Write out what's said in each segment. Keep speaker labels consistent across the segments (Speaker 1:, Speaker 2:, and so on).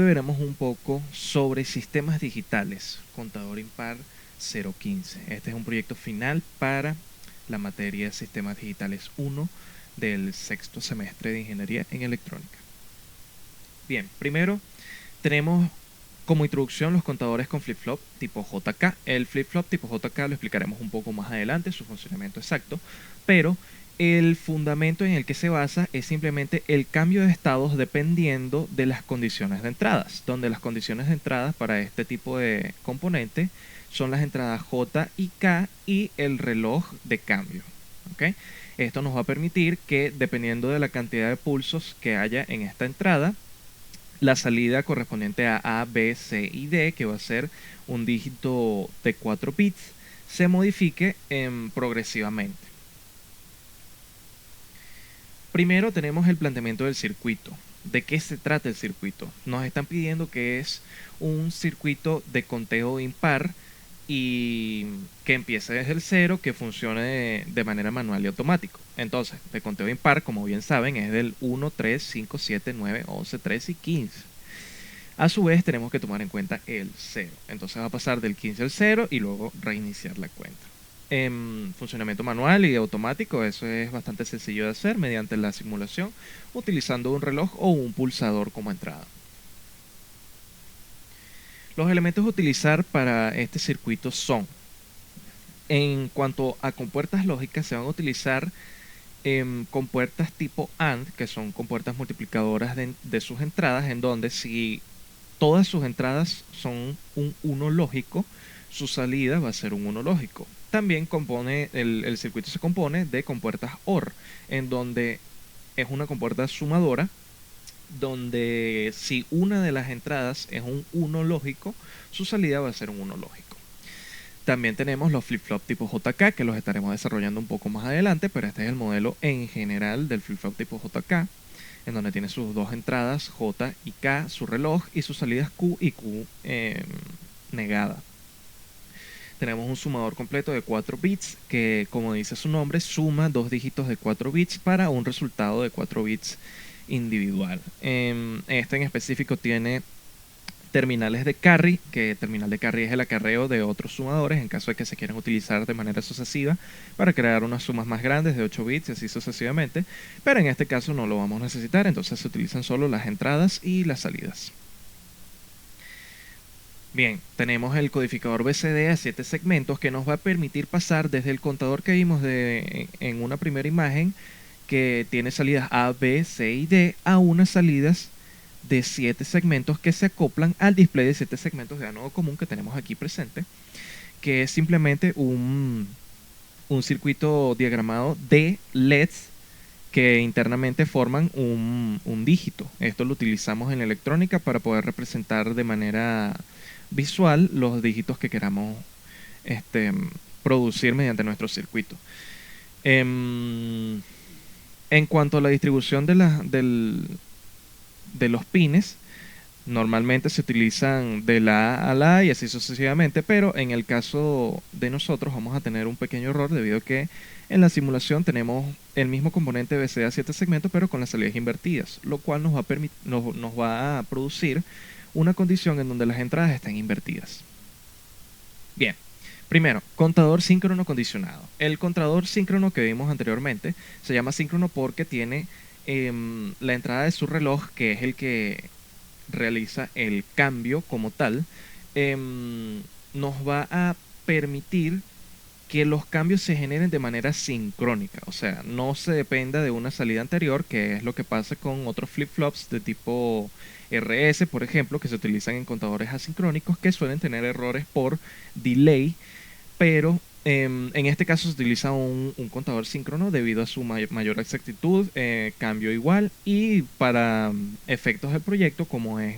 Speaker 1: Veremos un poco sobre sistemas digitales, contador impar 015. Este es un proyecto final para la materia Sistemas Digitales 1 del sexto semestre de Ingeniería en Electrónica. Bien, primero tenemos como introducción los contadores con flip-flop tipo JK. El flip-flop tipo JK lo explicaremos un poco más adelante, su funcionamiento exacto, pero el fundamento en el que se basa es simplemente el cambio de estados dependiendo de las condiciones de entradas, donde las condiciones de entradas para este tipo de componente son las entradas J y K y el reloj de cambio. ¿Okay? Esto nos va a permitir que, dependiendo de la cantidad de pulsos que haya en esta entrada, la salida correspondiente a B, C y D, que va a ser un dígito de 4 bits, se modifique progresivamente. Primero tenemos el planteamiento del circuito. ¿De qué se trata el circuito? Nos están pidiendo que es un circuito de conteo impar y que empiece desde el 0, que funcione de manera manual y automático. Entonces, de conteo impar, como bien saben, es del 1, 3, 5, 7, 9, 11, 13 y 15. A su vez, tenemos que tomar en cuenta el 0. Entonces va a pasar del 15 al 0 y luego reiniciar la cuenta. En funcionamiento manual y automático, eso es bastante sencillo de hacer mediante la simulación, utilizando un reloj o un pulsador como entrada. Los elementos a utilizar para este circuito son, en cuanto a compuertas lógicas, se van a utilizar compuertas tipo AND, que son compuertas multiplicadoras de sus entradas, en donde si todas sus entradas son un 1 lógico, su salida va a ser un 1 lógico. También el circuito se compone de compuertas OR, en donde es una compuerta sumadora, donde si una de las entradas es un 1 lógico, su salida va a ser un 1 lógico. También tenemos los flip-flop tipo JK, que los estaremos desarrollando un poco más adelante, pero este es el modelo en general del flip-flop tipo JK, en donde tiene sus dos entradas J y K, su reloj, y sus salidas Q y Q negada. Tenemos un sumador completo de 4 bits que, como dice su nombre, suma dos dígitos de 4 bits para un resultado de 4 bits individual. Este en específico tiene terminales de carry, que terminal de carry es el acarreo de otros sumadores en caso de que se quieran utilizar de manera sucesiva para crear unas sumas más grandes de 8 bits y así sucesivamente, pero en este caso no lo vamos a necesitar, entonces se utilizan solo las entradas y las salidas. Bien, tenemos el codificador BCD a 7 segmentos que nos va a permitir pasar desde el contador que vimos en una primera imagen, que tiene salidas A, B, C y D, a unas salidas de 7 segmentos que se acoplan al display de 7 segmentos de ánodo común que tenemos aquí presente, que es simplemente un circuito diagramado de LEDs que internamente forman un dígito. Esto lo utilizamos en electrónica para poder representar de manera visual los dígitos que queramos producir mediante nuestro circuito. En cuanto a la distribución de los pines, normalmente se utilizan de la A a la A y así sucesivamente, pero en el caso de nosotros vamos a tener un pequeño error debido a que en la simulación tenemos el mismo componente BCD a 7 segmentos pero con las salidas invertidas, lo cual nos va a producir una condición en donde las entradas estén invertidas. Bien, primero, contador síncrono condicionado. El contador síncrono que vimos anteriormente se llama síncrono porque tiene la entrada de su reloj, que es el que realiza el cambio como tal, nos va a permitir que los cambios se generen de manera sincrónica, o sea, no se dependa de una salida anterior, que es lo que pasa con otros flip-flops de tipo RS, por ejemplo, que se utilizan en contadores asincrónicos, que suelen tener errores por delay, pero en este caso se utiliza un contador síncrono debido a su mayor exactitud, cambio igual, y para efectos del proyecto, como es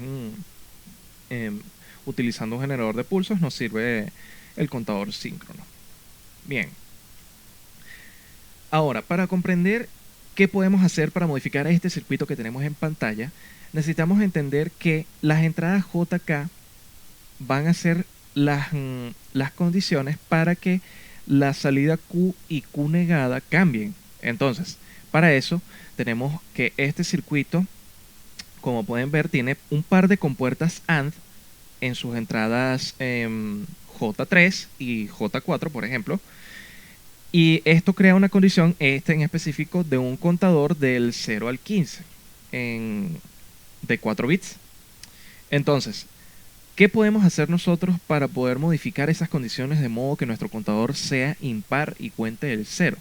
Speaker 1: utilizando un generador de pulsos, nos sirve el contador síncrono. Bien. Ahora, para comprender qué podemos hacer para modificar este circuito que tenemos en pantalla, necesitamos entender que las entradas JK van a ser las condiciones para que la salida Q y Q negada cambien. Entonces, para eso tenemos que este circuito como pueden ver, tiene un par de compuertas AND en sus entradas J3 y J4, por ejemplo. Y esto crea una condición, este en específico, de un contador del 0 al 15 de 4 bits. Entonces, ¿qué podemos hacer nosotros para poder modificar esas condiciones de modo que nuestro contador sea impar y cuente el 0?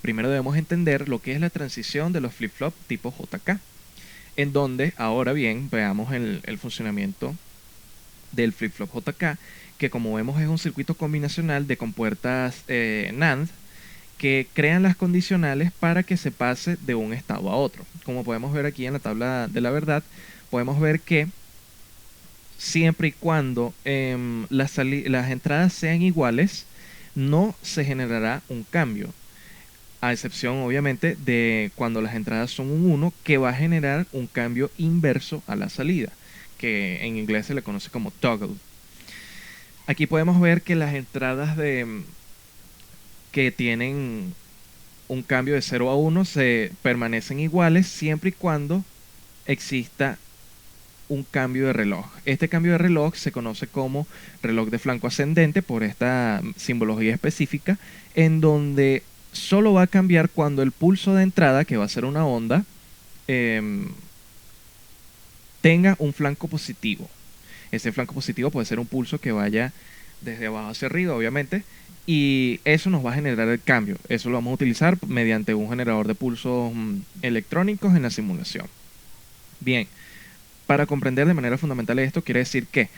Speaker 1: Primero debemos entender lo que es la transición de los flip-flop tipo JK, en donde, ahora bien, veamos el funcionamiento del flip-flop JK, que como vemos es un circuito combinacional de compuertas NAND que crean las condicionales para que se pase de un estado a otro. Como podemos ver aquí en la tabla de la verdad, podemos ver que siempre y cuando las entradas sean iguales, no se generará un cambio. A excepción, obviamente, de cuando las entradas son un 1, que va a generar un cambio inverso a la salida, que en inglés se le conoce como toggle. Aquí podemos ver que las entradas que tienen un cambio de 0 a 1 se permanecen iguales siempre y cuando exista un cambio de reloj. Este cambio de reloj se conoce como reloj de flanco ascendente por esta simbología específica, en donde solo va a cambiar cuando el pulso de entrada, que va a ser una onda, tenga un flanco positivo. Ese flanco positivo puede ser un pulso que vaya desde abajo hacia arriba, obviamente, y eso nos va a generar el cambio. Eso lo vamos a utilizar mediante un generador de pulsos electrónicos en la simulación. Bien, para comprender de manera fundamental esto, quiere decir que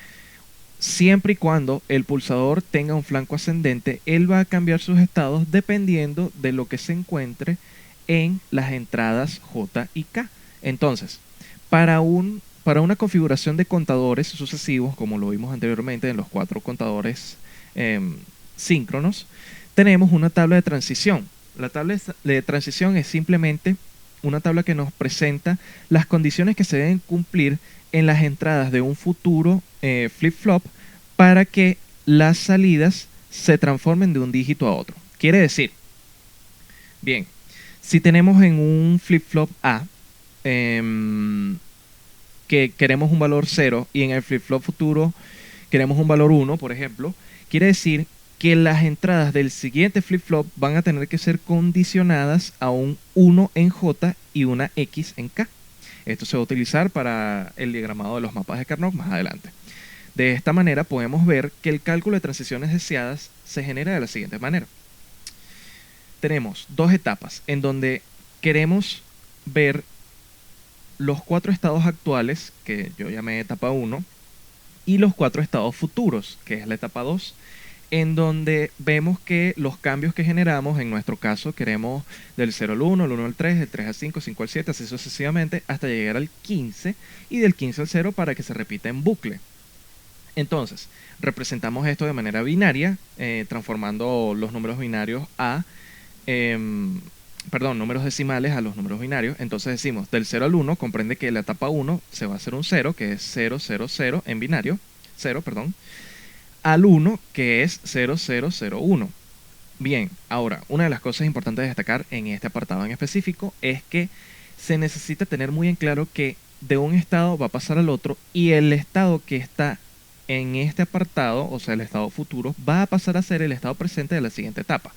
Speaker 1: siempre y cuando el pulsador tenga un flanco ascendente, él va a cambiar sus estados dependiendo de lo que se encuentre en las entradas J y K. Entonces, para una configuración de contadores sucesivos, como lo vimos anteriormente en los 4 contadores síncronos, tenemos una tabla de transición. La tabla de transición es simplemente una tabla que nos presenta las condiciones que se deben cumplir en las entradas de un futuro flip-flop para que las salidas se transformen de un dígito a otro. Quiere decir, bien, si tenemos en un flip-flop A que queremos un valor 0 y en el flip-flop futuro queremos un valor 1, por ejemplo, quiere decir que las entradas del siguiente flip-flop van a tener que ser condicionadas a un 1 en J y una X en K. Esto se va a utilizar para el diagramado de los mapas de Carnot más adelante. De esta manera podemos ver que el cálculo de transiciones deseadas se genera de la siguiente manera. Tenemos dos etapas en donde queremos ver los 4 estados actuales, que yo llamé etapa 1, y los 4 estados futuros, que es la etapa 2, en donde vemos que los cambios que generamos, en nuestro caso queremos del 0 al 1, el 1 al 3, del 3 al 5, 5 al 7, así sucesivamente, hasta llegar al 15, y del 15 al 0 para que se repita en bucle. Entonces, representamos esto de manera binaria, transformando los números binarios números decimales a los números binarios. Entonces decimos, del 0 al 1, comprende que la etapa 1 se va a hacer un 0, que es 0, 0, 0 en binario, 0, perdón, al 1, que es 0, 0, 0, 1. Bien, ahora, una de las cosas importantes de destacar en este apartado en específico es que se necesita tener muy en claro que de un estado va a pasar al otro y el estado que está en este apartado, o sea, el estado futuro, va a pasar a ser el estado presente de la siguiente etapa.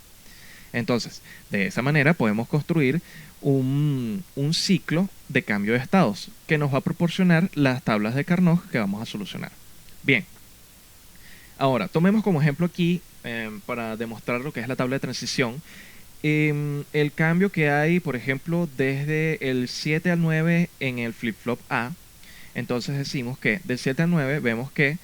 Speaker 1: Entonces, de esa manera podemos construir un ciclo de cambio de estados que nos va a proporcionar las tablas de Carnot que vamos a solucionar. Bien, ahora tomemos como ejemplo aquí, para demostrar lo que es la tabla de transición, el cambio que hay, por ejemplo, desde el 7 al 9 en el flip-flop A. Entonces decimos que del 7 al 9 vemos que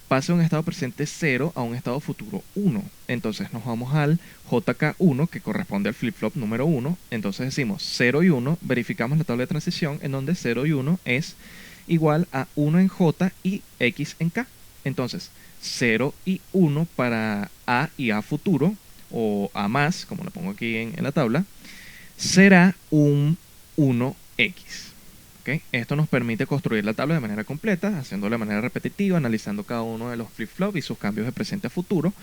Speaker 1: pasa de un estado presente 0 a un estado futuro 1. Entonces nos vamos al JK1, que corresponde al flip-flop número 1. Entonces decimos 0 y 1, verificamos la tabla de transición en donde 0 y 1 es igual a 1 en J y X en K. Entonces 0 y 1 para A y A futuro, o A más, como lo pongo aquí en la tabla, será un 1X. ¿Okay? Esto nos permite construir la tabla de manera completa, haciéndolo de manera repetitiva, analizando cada uno de los flip-flops y sus cambios de presente a futuro,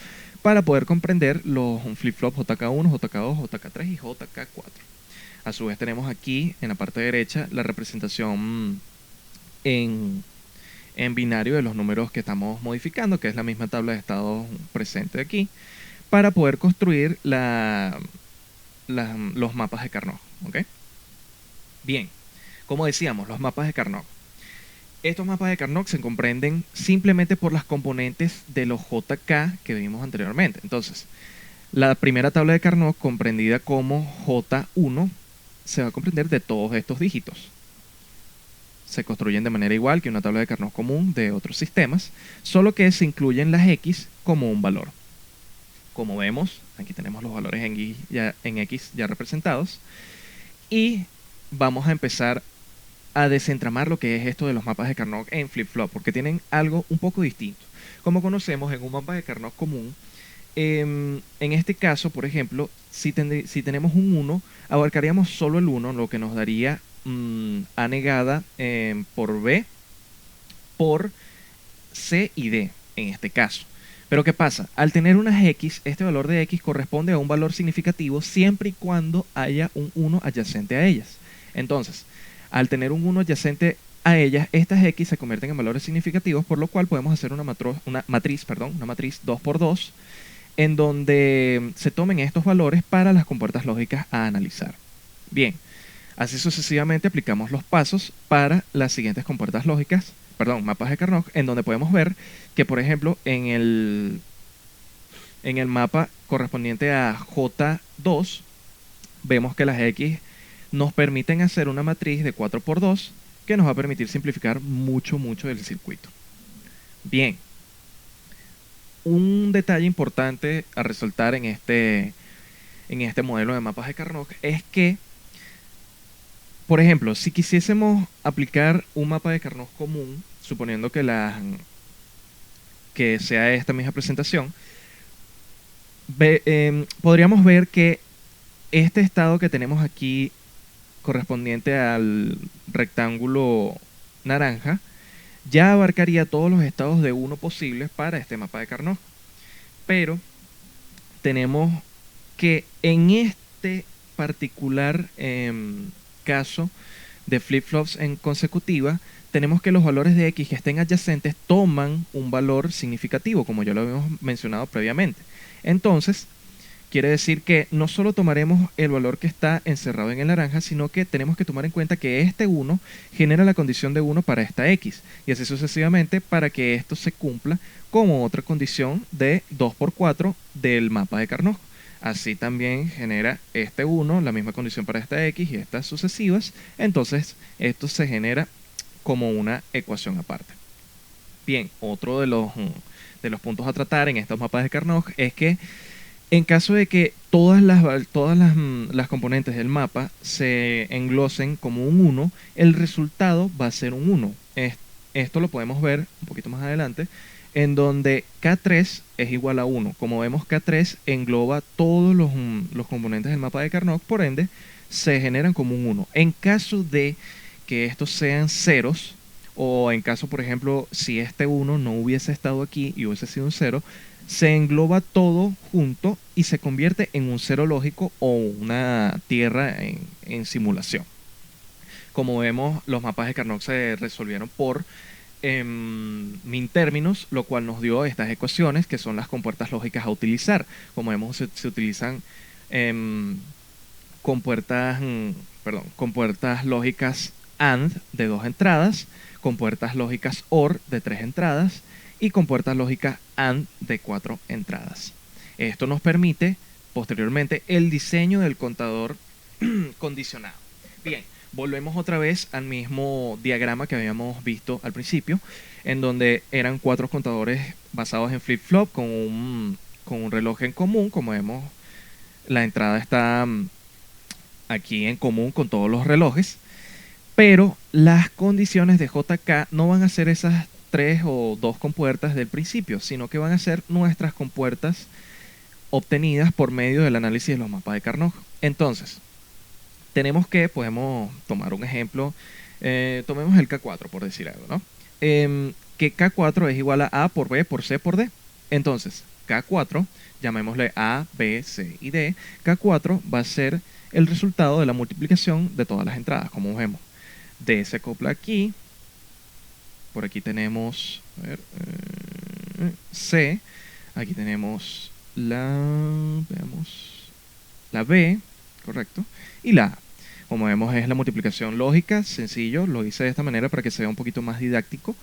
Speaker 1: para poder comprender los flip-flops JK1, JK2, JK3 y JK4. A su vez tenemos aquí, en la parte derecha, la representación en, en binario de los números que estamos modificando, que es la misma tabla de estados presente aquí, para poder construir los mapas de Carnot. ¿Ok? Bien, como decíamos, los mapas de Carnot. Estos mapas de Carnot se comprenden simplemente por las componentes de los JK que vimos anteriormente. Entonces, la primera tabla de Carnot, comprendida como J1, se va a comprender de todos estos dígitos. Se construyen de manera igual que una tabla de Carnot común de otros sistemas, solo que se incluyen las X como un valor. Como vemos, aquí tenemos los valores en X ya representados. Y vamos a empezar a desentramar lo que es esto de los mapas de Carnot en flip-flop, porque tienen algo un poco distinto. Como conocemos, en un mapa de Carnot común, en este caso, por ejemplo, si tenemos un 1, abarcaríamos solo el 1, lo que nos daría A negada por B por C y D, en este caso. Pero ¿qué pasa? Al tener unas X, este valor de X corresponde a un valor significativo siempre y cuando haya un 1 adyacente a ellas. Entonces, al tener un 1 adyacente a ellas, estas X se convierten en valores significativos, por lo cual podemos hacer una matriz 2×2, en donde se tomen estos valores para las compuertas lógicas a analizar. Bien, así sucesivamente aplicamos los pasos para las siguientes compuertas lógicas, mapas de Carnot, en donde podemos ver que, por ejemplo, en el mapa correspondiente a J2, vemos que las X nos permiten hacer una matriz de 4×2 que nos va a permitir simplificar mucho el circuito. Bien, un detalle importante a resaltar en este modelo de mapas de Carnot es que, por ejemplo, si quisiésemos aplicar un mapa de Carnot común, suponiendo que sea esta misma presentación, podríamos ver que este estado que tenemos aquí, correspondiente al rectángulo naranja, ya abarcaría todos los estados de 1 posibles para este mapa de Carnot. Pero tenemos que en este particular caso de flip-flops en consecutiva, tenemos que los valores de X que estén adyacentes toman un valor significativo, como ya lo habíamos mencionado previamente. Entonces, quiere decir que no solo tomaremos el valor que está encerrado en el naranja, sino que tenemos que tomar en cuenta que este 1 genera la condición de 1 para esta X, y así sucesivamente para que esto se cumpla como otra condición de 2×4 del mapa de Carnot. Así también genera este 1 la misma condición para esta X y estas sucesivas, entonces esto se genera como una ecuación aparte. Bien, otro de los puntos a tratar en estos mapas de Carnot es que en caso de que todas las componentes del mapa se englosen como un 1, el resultado va a ser un 1. Esto lo podemos ver un poquito más adelante, en donde K3 es igual a 1. Como vemos, K3 engloba todos los componentes del mapa de Carnot, por ende, se generan como un 1. En caso de que estos sean ceros, o en caso, por ejemplo, si este 1 no hubiese estado aquí y hubiese sido un 0, se engloba todo junto y se convierte en un cero lógico o una tierra en simulación. Como vemos, los mapas de Carnot se resolvieron por min términos, lo cual nos dio estas ecuaciones que son las compuertas lógicas a utilizar. Como vemos, se utilizan compuertas lógicas AND de 2 entradas, compuertas lógicas OR de 3 entradas y compuertas lógicas AND de 4 entradas. Esto nos permite posteriormente el diseño del contador condicionado. Bien, volvemos otra vez al mismo diagrama que habíamos visto al principio, en donde eran 4 contadores basados en flip-flop con un reloj en común. Como vemos, la entrada está aquí en común con todos los relojes, pero las condiciones de JK no van a ser esas 3 o 2 compuertas del principio, sino que van a ser nuestras compuertas obtenidas por medio del análisis de los mapas de Carnot. Entonces, podemos tomar un ejemplo, tomemos el K4 por decir algo, ¿no? Que K4 es igual a por B por C por D. Entonces, K4, llamémosle A, B, C y D, K4 va a ser el resultado de la multiplicación de todas las entradas, como vemos. D se acopla aquí, por aquí tenemos, a ver, C, aquí tenemos veamos, la B, correcto, y la A. Como vemos es la multiplicación lógica, sencillo, lo hice de esta manera para que sea un poquito más didáctico.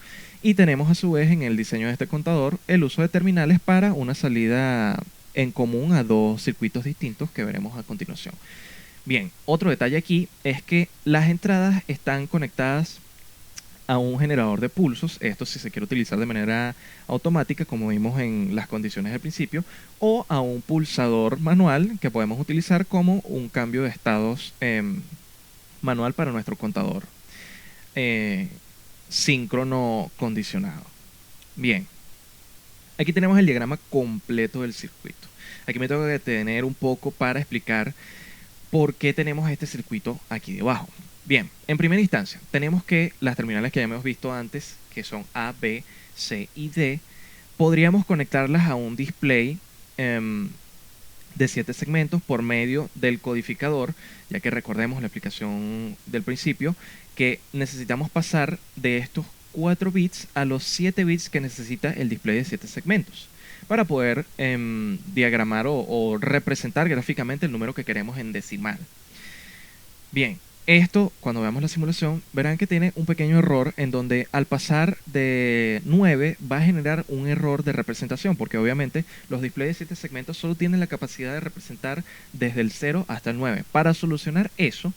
Speaker 1: Y tenemos a su vez en el diseño de este contador el uso de terminales para una salida en común a dos circuitos distintos que veremos a continuación. Bien, otro detalle aquí es que las entradas están conectadas a un generador de pulsos, esto si se quiere utilizar de manera automática como vimos en las condiciones del principio, o a un pulsador manual que podemos utilizar como un cambio de estados manual para nuestro contador síncrono condicionado. Bien, aquí tenemos el diagrama completo del circuito. Aquí me tengo que detener un poco para explicar por qué tenemos este circuito aquí debajo. Bien, en primera instancia, tenemos que las terminales que ya hemos visto antes, que son A, B, C y D, podríamos conectarlas a un display de 7 segmentos por medio del codificador, ya que recordemos la explicación del principio, que necesitamos pasar de estos 4 bits a los 7 bits que necesita el display de 7 segmentos para poder diagramar o representar gráficamente el número que queremos en decimal. Bien, esto, cuando veamos la simulación, verán que tiene un pequeño error en donde al pasar de 9 va a generar un error de representación, porque obviamente los displays de 7 segmentos solo tienen la capacidad de representar desde el 0 hasta el 9. Para solucionar eso,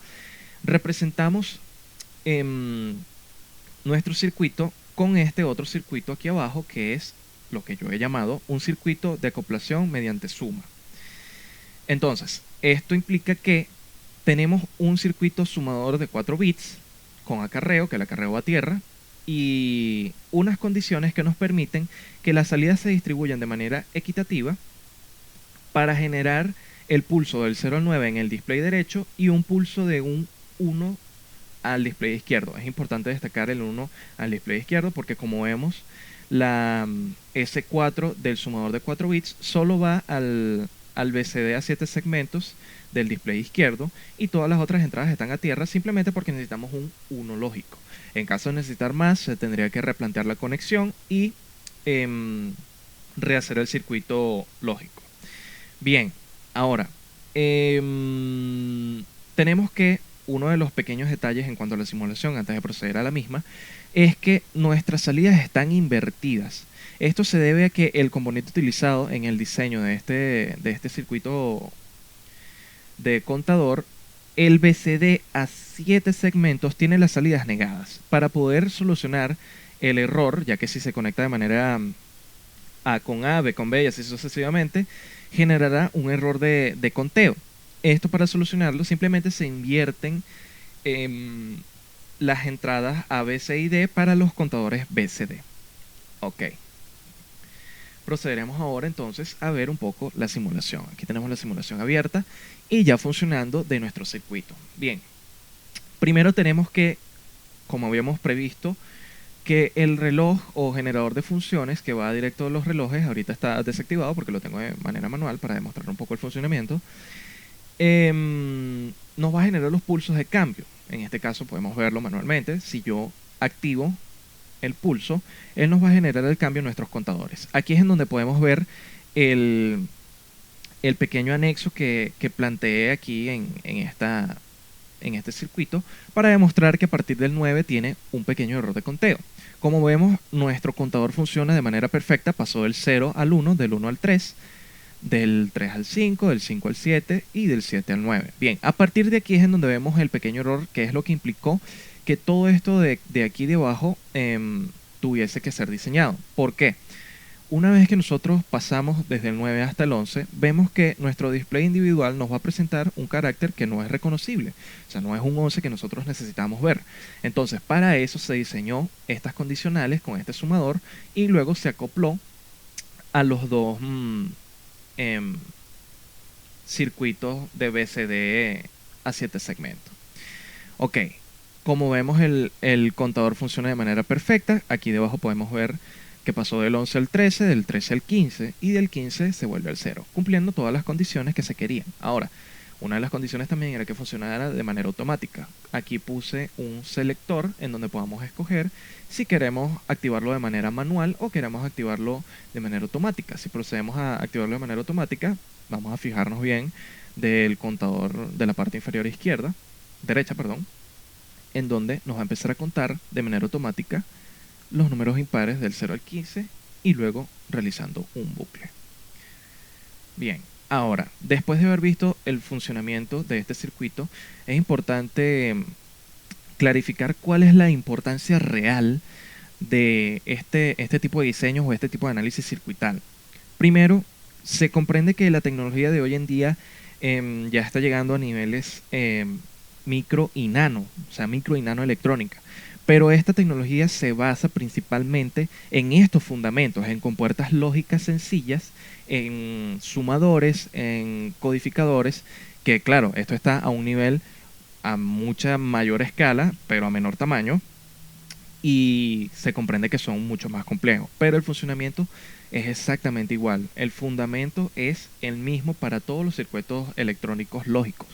Speaker 1: representamos nuestro circuito con este otro circuito aquí abajo, que es lo que yo he llamado un circuito de acoplación mediante suma. Entonces, esto implica que tenemos un circuito sumador de 4 bits con acarreo, que el acarreo va a tierra, y unas condiciones que nos permiten que las salidas se distribuyan de manera equitativa para generar el pulso del 0 al 9 en el display derecho y un pulso de un 1 al display izquierdo. Es importante destacar el 1 al display izquierdo porque, como vemos, la S4 del sumador de 4 bits solo va al BCD a 7 segmentos del display izquierdo y todas las otras entradas están a tierra simplemente porque necesitamos un 1 lógico. En caso de necesitar más, se tendría que replantear la conexión y rehacer el circuito lógico. Bien, ahora tenemos que uno de los pequeños detalles en cuanto a la simulación antes de proceder a la misma es que nuestras salidas están invertidas. Esto se debe a que el componente utilizado en el diseño de este circuito de contador, el BCD a 7 segmentos tiene las salidas negadas. Para poder solucionar el error, ya que si se conecta de manera A con A, B con B y así sucesivamente, generará un error de conteo. Esto, para solucionarlo, simplemente se invierten las entradas A, B, C y D para los contadores BCD. Ok. Procederemos ahora entonces a ver un poco la simulación. Aquí tenemos la simulación abierta y ya funcionando de nuestro circuito. Bien, primero tenemos que, como habíamos previsto, que el reloj o generador de funciones que va directo a los relojes, ahorita está desactivado porque lo tengo de manera manual para demostrar un poco el funcionamiento, nos va a generar los pulsos de cambio. En este caso podemos verlo manualmente. Si yo activo el pulso, él nos va a generar el cambio en nuestros contadores. Aquí es en donde podemos ver el pequeño anexo que planteé aquí en este circuito para demostrar que a partir del 9 tiene un pequeño error de conteo. Como vemos, nuestro contador funciona de manera perfecta, pasó del 0 al 1, del 1 al 3, del 3 al 5, del 5 al 7 y del 7 al 9. Bien, a partir de aquí es en donde vemos el pequeño error, que es lo que implicó que todo esto de aquí debajo tuviese que ser diseñado. ¿Por qué? Una vez que nosotros pasamos desde el 9 hasta el 11, vemos que nuestro display individual nos va a presentar un carácter que no es reconocible. O sea, no es un 11 que nosotros necesitamos ver. Entonces, para eso se diseñó estas condicionales con este sumador y luego se acopló a los dos circuitos de BCD a 7 segmentos. Ok, como vemos el contador funciona de manera perfecta. Aquí debajo podemos ver que pasó del 11 al 13, del 13 al 15 y del 15 se vuelve al 0, cumpliendo todas las condiciones que se querían. Ahora, Una de las condiciones también era que funcionara de manera automática. Aquí puse un selector en donde podamos escoger si queremos activarlo de manera manual o queremos activarlo de manera automática. Si procedemos a activarlo de manera automática, vamos a fijarnos bien del contador de la parte inferior derecha, perdón, en donde nos va a empezar a contar de manera automática los números impares del 0 al 15 y luego realizando un bucle. Bien, ahora, después de haber visto el funcionamiento de este circuito, es importante clarificar cuál es la importancia real de este tipo de diseños o este tipo de análisis circuital. Primero, se comprende que la tecnología de hoy en día ya está llegando a niveles micro y nano, o sea, micro y nano electrónica. Pero esta tecnología se basa principalmente en estos fundamentos, en compuertas lógicas sencillas, en sumadores, en codificadores, que claro, esto está a un nivel a mucha mayor escala, pero a menor tamaño, y se comprende que son mucho más complejos, pero el funcionamiento es exactamente igual. El fundamento es el mismo para todos los circuitos electrónicos lógicos.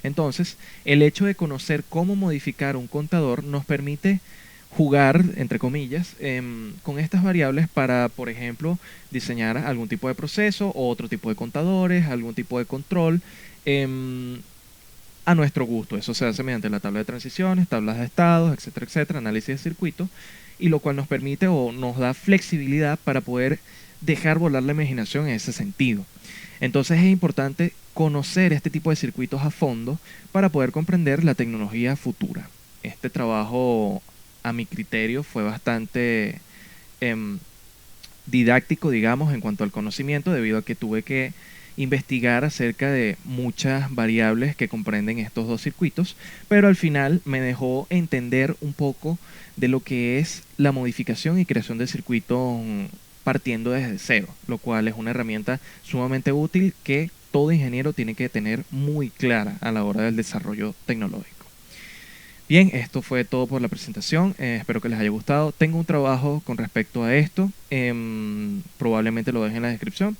Speaker 1: Entonces, el hecho de conocer cómo modificar un contador nos permite jugar, entre comillas, con estas variables para, por ejemplo, diseñar algún tipo de proceso o otro tipo de contadores, algún tipo de control. A nuestro gusto. Eso se hace mediante la tabla de transiciones, tablas de estados, etcétera, etcétera, análisis de circuitos, y lo cual nos permite o nos da flexibilidad para poder dejar volar la imaginación en ese sentido. Entonces es importante conocer este tipo de circuitos a fondo para poder comprender la tecnología futura. Este trabajo, a mi criterio, fue bastante didáctico, digamos, en cuanto al conocimiento, debido a que tuve que investigar acerca de muchas variables que comprenden estos dos circuitos, pero al final me dejó entender un poco de lo que es la modificación y creación de circuitos partiendo desde cero, lo cual es una herramienta sumamente útil que todo ingeniero tiene que tener muy clara a la hora del desarrollo tecnológico. Bien, esto fue todo por la presentación. Espero que les haya gustado. Tengo un trabajo con respecto a esto. Probablemente lo dejen en la descripción.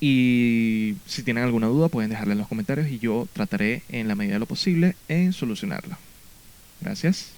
Speaker 1: Y si tienen alguna duda pueden dejarla en los comentarios y yo trataré en la medida de lo posible en solucionarla. Gracias.